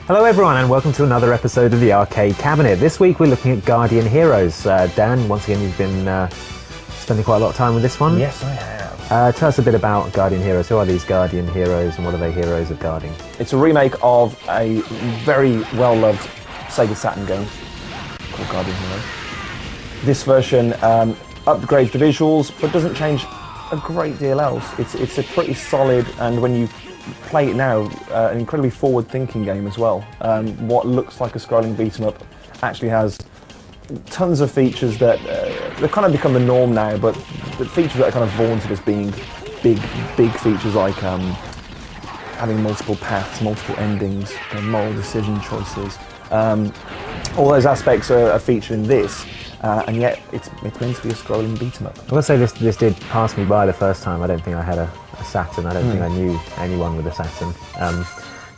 Hello everyone and welcome to another episode of the Arcade Cabinet. This week we're looking at Guardian Heroes. Dan, once again you've been spending quite a lot of time with this one. Yes, I have. Tell us a bit about Guardian Heroes. Who are these Guardian Heroes and what are they heroes of guarding? It's a remake of a very well-loved Sega Saturn game called Guardian Heroes. This version upgrades the visuals but doesn't change a great deal else. It's a pretty solid, and when you play it now, an incredibly forward-thinking game as well. What looks like a scrolling beat-em-up actually has tons of features that they've kind of become the norm now, but the features that are kind of vaunted as being big features, like having multiple paths, multiple endings, moral decision choices. All those aspects are featured in this. And yet it's meant to be a scrolling beat-em-up. I will say this did pass me by the first time. I don't think I had a Saturn. I don't think I knew anyone with a Saturn.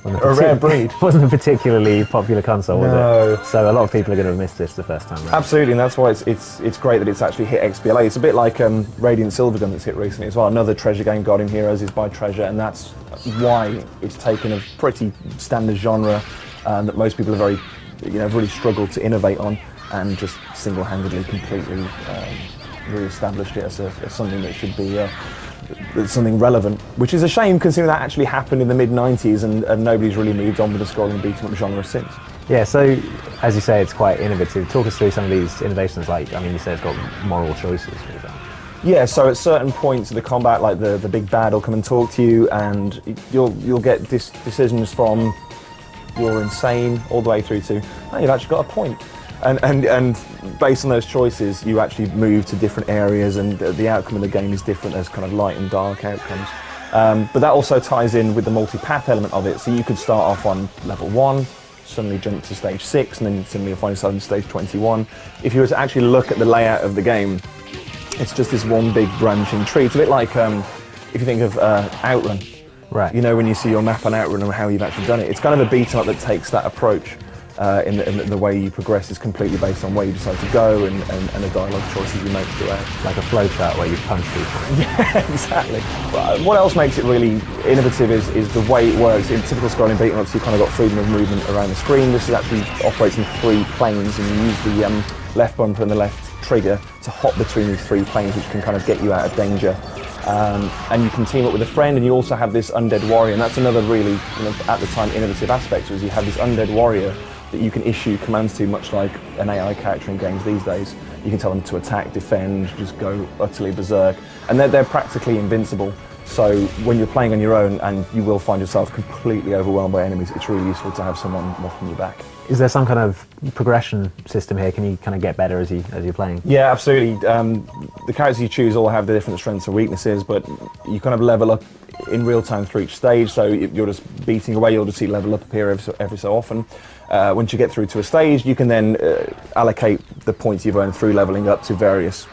A rare breed. It wasn't a particularly popular console, was No. it? So a lot of people are going to have missed this the first time round. Absolutely, and that's why it's great that it's actually hit XBLA. It's a bit like Radiant Silvergun that's hit recently as well. Another Treasure game, Guardian Heroes, is by Treasure, and that's why it's taken a pretty standard genre that most people are very, really struggled to innovate on, and just single-handedly, completely re-established it as something that should be something relevant, which is a shame considering that actually happened in the mid-90s and nobody's really moved on with the scrolling beat-em-up genre since. Yeah, so as you say, it's quite innovative. Talk us through some of these innovations, you say it's got moral choices, for example. Yeah, so at certain points of the combat, like the big bad will come and talk to you, and you'll get decisions from you're insane all the way through to, oh, you've actually got a point. And based on those choices, you actually move to different areas, and the outcome of the game is different. There's kind of light and dark outcomes. But that also ties in with the multi-path element of it. So you could start off on level 1, suddenly jump to stage 6, and then suddenly find yourself in stage 21. If you were to actually look at the layout of the game, it's just this one big branching tree. It's a bit like if you think of Outrun. Right. When you see your map on Outrun and how you've actually done it. It's kind of a beat-em-up that takes that approach. In the way you progress is completely based on where you decide to go and the dialogue choices you make throughout. Like a flowchart where you punch people. Yeah, exactly. But what else makes it really innovative is the way it works. In typical scrolling beat-em-ups, you kind of got freedom of movement around the screen. This actually operates in 3 planes, and you use the left bumper and the left trigger to hop between these 3 planes, which can kind of get you out of danger. And you can team up with a friend, and you also have this undead warrior, and that's another really, at the time, innovative aspect, is you have this undead warrior that you can issue commands to, much like an AI character in games these days. You can tell them to attack, defend, just go utterly berserk, and they're practically invincible. So when you're playing on your own and you will find yourself completely overwhelmed by enemies, it's really useful to have someone mocking you back. Is there some kind of progression system here? Can you kind of get better as you're playing? Yeah, absolutely. The characters you choose all have the different strengths and weaknesses, but you kind of level up in real time through each stage. So if you're just beating away, you'll just see level up appear every so often. Once you get through to a stage, you can then allocate the points you've earned through leveling up to various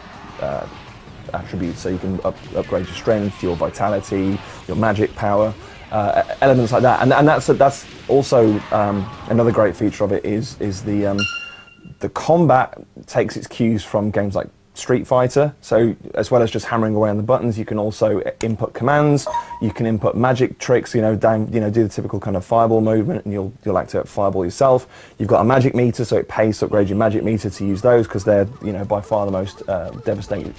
attributes. So you can upgrade your strength, your vitality, your magic power, elements like that. And that's also another great feature of it is the combat takes its cues from games like Street Fighter. So as well as just hammering away on the buttons, you can also input commands. You can input magic tricks. Do the typical kind of fireball movement, and you'll activate fireball yourself. You've got a magic meter, so it pays to upgrade your magic meter to use those, because they're by far the most devastating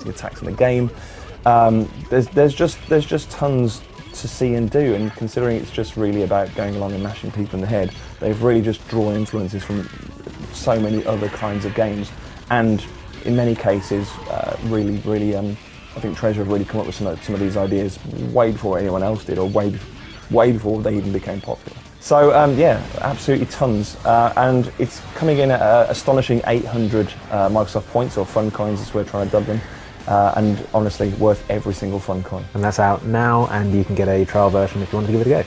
attacks in the game. There's just tons to see and do, and considering it's just really about going along and mashing people in the head, they've really just drawn influences from so many other kinds of games, and in many cases, really, I think Treasure have really come up with some of these ideas way before anyone else did, or way before they even became popular. So yeah, absolutely tons, and it's coming in at an astonishing 800 Microsoft points, or fun coins as we're trying to dub them, and honestly worth every single fun coin. And that's out now, and you can get a trial version if you want to give it a go.